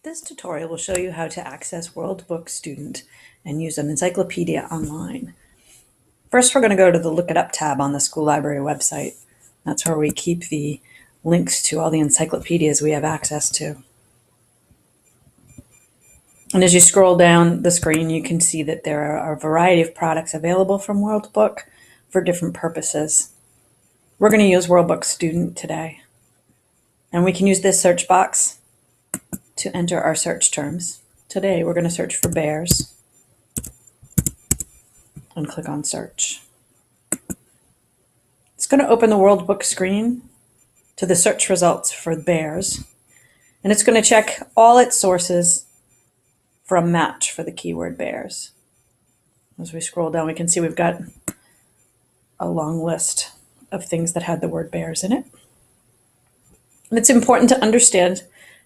This tutorial will show you how to access World Book Student and use an encyclopedia online. First, we're going to go to the Look It Up tab on the school library website. That's where we keep the links to all the encyclopedias we have access to. And as you scroll down the screen, you can see that there are a variety of products available from World Book for different purposes. We're going to use World Book Student today. And we can use this search box to enter our search terms. Today, we're going to search for bears and click on search. It's going to open the World Book screen to the search results for bears, and it's going to check all its sources for a match for the keyword bears. As we scroll down, we can see we've got a long list of things that had the word bears in it. And it's important to understand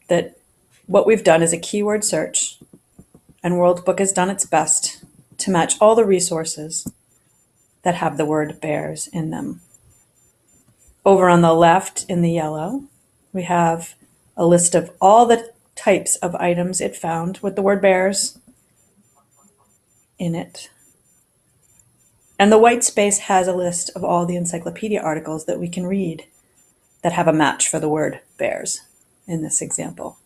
that what we've done is a keyword search, and World Book has done its best to match all the resources that have the word bears in them. Over on the left in the yellow, we have a list of all the types of items it found with the word bears in it. And the white space has a list of all the encyclopedia articles that we can read that have a match for the word bears in this example.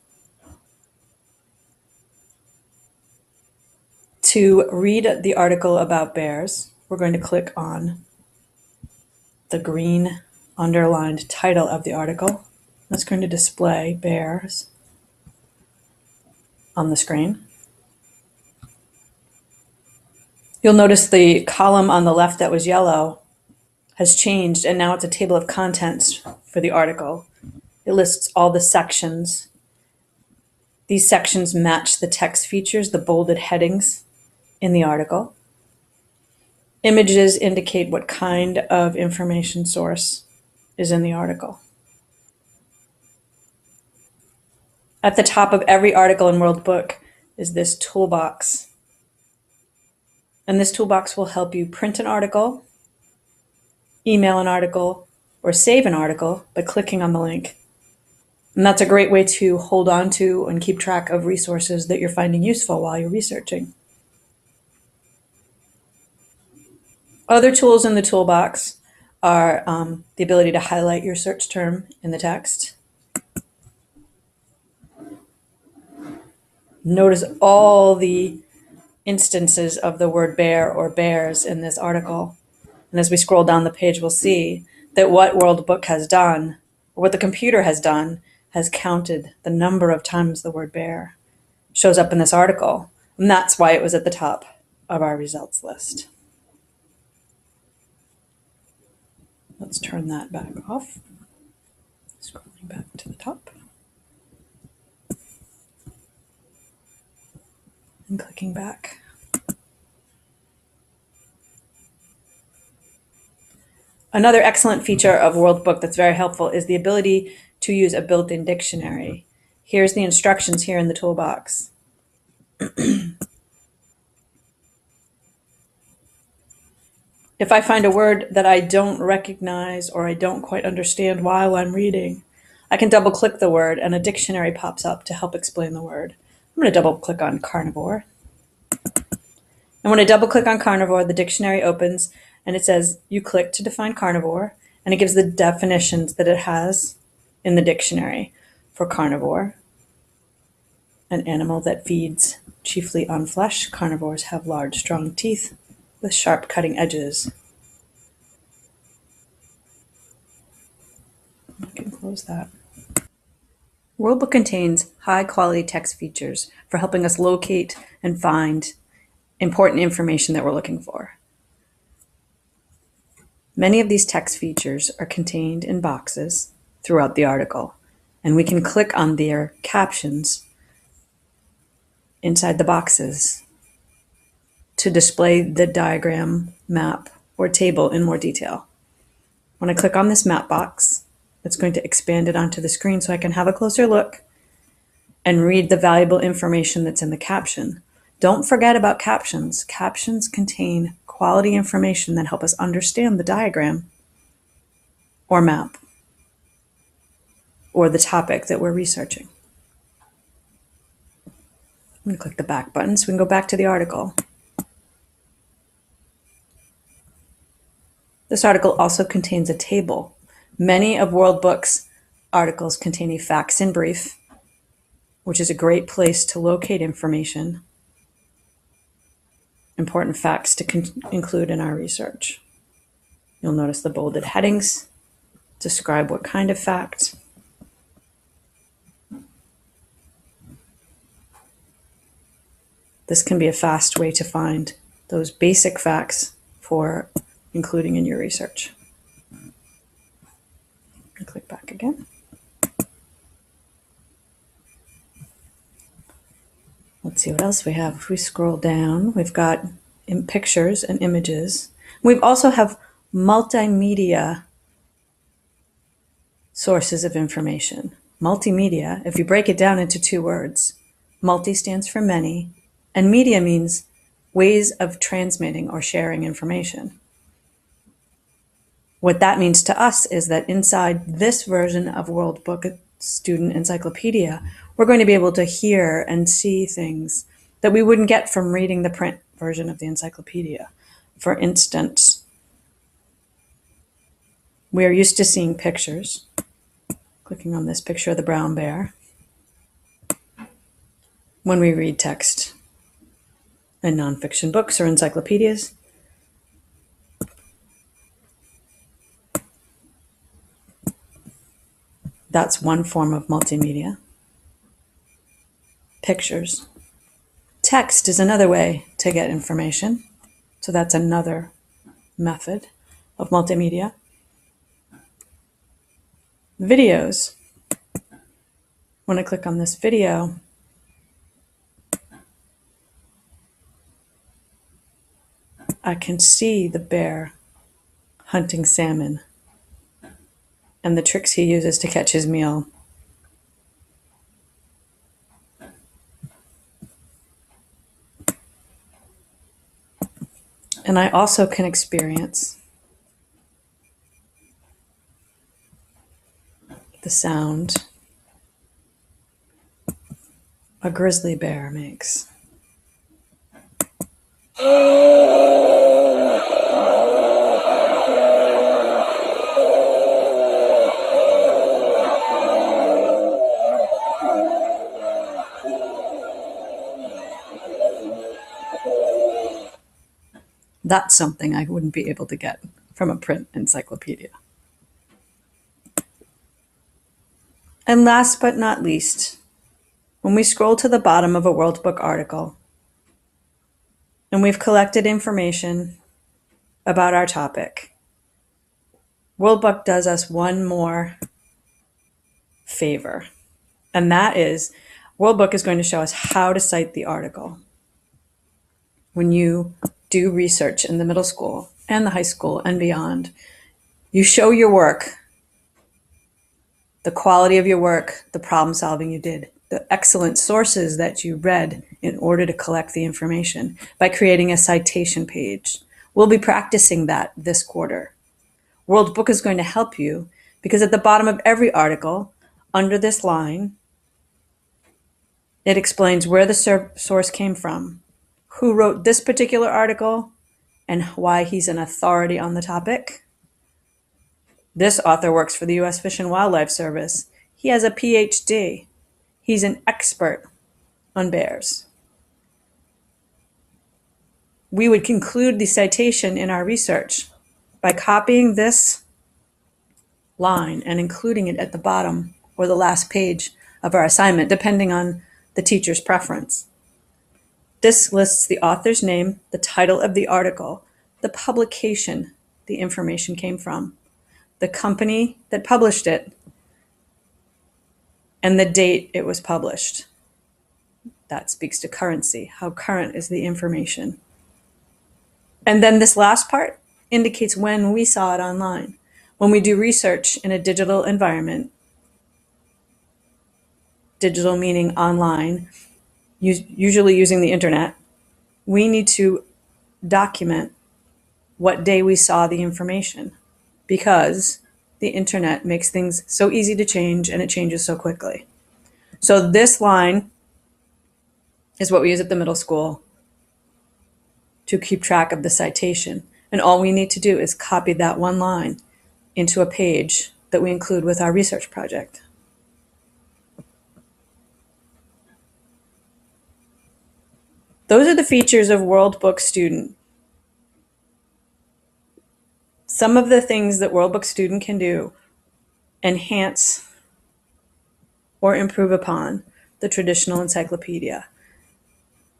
To read the article about bears, we're going to click on the green underlined title of the article. That's going to display bears on the screen. You'll notice the column on the left that was yellow has changed, and now it's a table of contents for the article. It lists all the sections. These sections match the text features, the bolded headings in the article. Images indicate what kind of information source is in the article. At the top of every article in World Book is this toolbox. And this toolbox will help you print an article, email an article, or save an article by clicking on the link. And that's a great way to hold on to and keep track of resources that you're finding useful while you're researching. Other tools in the toolbox are the ability to highlight your search term in the text. Notice all the instances of the word bear or bears in this article. And as we scroll down the page, we'll see that what World Book has done, or what the computer has done, has counted the number of times the word bear shows up in this article. And that's why it was at the top of our results list. Let's turn that back off. Scrolling back to the top. And clicking back. Another excellent feature of World Book that's very helpful is the ability to use a built-in dictionary. Here's the instructions here in the toolbox. If I find a word that I don't recognize or I don't quite understand while I'm reading, I can double click the word and a dictionary pops up to help explain the word. I'm going to double click on carnivore. And when I double click on carnivore, the dictionary opens and it says you click to define carnivore, and it gives the definitions that it has in the dictionary for carnivore. An animal that feeds chiefly on flesh. Carnivores have large, strong teeth with sharp cutting edges. I can close that. World Book contains high-quality text features for helping us locate and find important information that we're looking for. Many of these text features are contained in boxes throughout the article, and we can click on their captions inside the boxes to display the diagram, map, or table in more detail. When I click on this map box, it's going to expand it onto the screen so I can have a closer look and read the valuable information that's in the caption. Don't forget about captions. Captions contain quality information that help us understand the diagram or map or the topic that we're researching. I'm going to click the back button so we can go back to the article. This article also contains a table. Many of World Book's articles contain a facts in brief, which is a great place to locate information, important facts to include in our research. You'll notice the bolded headings describe what kind of fact. This can be a fast way to find those basic facts for including in your research. I'll click back again. Let's see what else we have. If we scroll down, we've got pictures and images. We also have multimedia sources of information. Multimedia, if you break it down into two words, multi stands for many, and media means ways of transmitting or sharing information. What that means to us is that inside this version of World Book Student Encyclopedia, we're going to be able to hear and see things that we wouldn't get from reading the print version of the encyclopedia. For instance, we are used to seeing pictures. Clicking on this picture of the brown bear. When we read text in nonfiction books or encyclopedias, that's one form of multimedia. Pictures. Text is another way to get information. So that's another method of multimedia. Videos. When I click on this video, I can see the bear hunting salmon and the tricks he uses to catch his meal. And I also can experience the sound a grizzly bear makes. That's something I wouldn't be able to get from a print encyclopedia. And last but not least, when we scroll to the bottom of a World Book article, and we've collected information about our topic, World Book does us one more favor, and that is World Book is going to show us how to cite the article. When you do research in the middle school and the high school and beyond, you show your work, the quality of your work, the problem solving you did, the excellent sources that you read in order to collect the information by creating a citation page. We'll be practicing that this quarter. World Book is going to help you because at the bottom of every article, under this line, it explains where the source came from, who wrote this particular article, and why he's an authority on the topic. This author works for the U.S. Fish and Wildlife Service. He has a PhD. He's an expert on bears. We would conclude the citation in our research by copying this line and including it at the bottom or the last page of our assignment, depending on the teacher's preference. This lists the author's name, the title of the article, the publication the information came from, the company that published it, and the date it was published. That speaks to currency. How current is the information? And then this last part indicates when we saw it online. When we do research in a digital environment, digital meaning online, usually using the internet, we need to document what day we saw the information because the internet makes things so easy to change and it changes so quickly. So this line is what we use at the middle school to keep track of the citation. And all we need to do is copy that one line into a page that we include with our research project. Those are the features of World Book Student. Some of the things that World Book Student can do enhance or improve upon the traditional encyclopedia.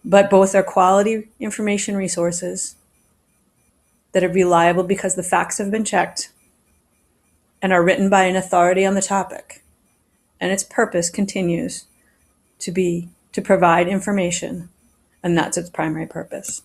But both are quality information resources that are reliable because the facts have been checked and are written by an authority on the topic. And its purpose continues to be to provide information, and that's its primary purpose.